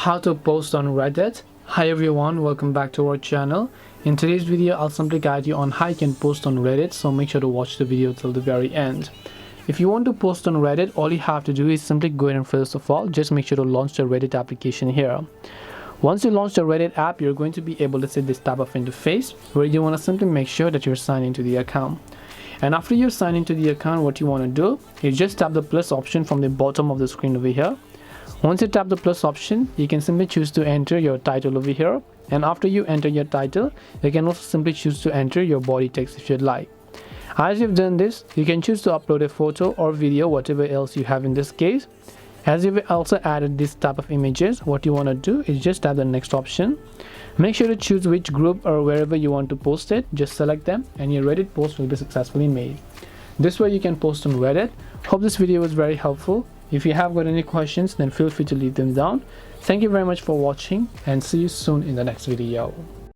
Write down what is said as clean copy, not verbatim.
how to post on Reddit. Hi everyone, welcome back to our channel. In today's video, I'll simply guide you on how you can post on Reddit, so make sure to watch the video till the very end. If you want to post on Reddit, all you have to do is simply go ahead and first of all, just make sure to launch the Reddit application here. Once you launch the Reddit app, you're going to be able to see this type of interface where you want to simply make sure that you're signed into the account. And after you sign into the account, what you want to do is just tap the plus option from the bottom of the screen over here. Once you tap the plus option, you can simply choose to enter your title over here. And after you enter your title, you can also simply choose to enter your body text if you'd like. As you've done this, you can choose to upload a photo or video, whatever else you have in this case. As you've also added this type of images, what you want to do is just tap the next option. Make sure to choose which group or wherever you want to post it. Just select them and your Reddit post will be successfully made. This way you can post on Reddit. Hope this video was very helpful. If you have got any questions, then feel free to leave them down. Thank you very much for watching and see you soon in the next video.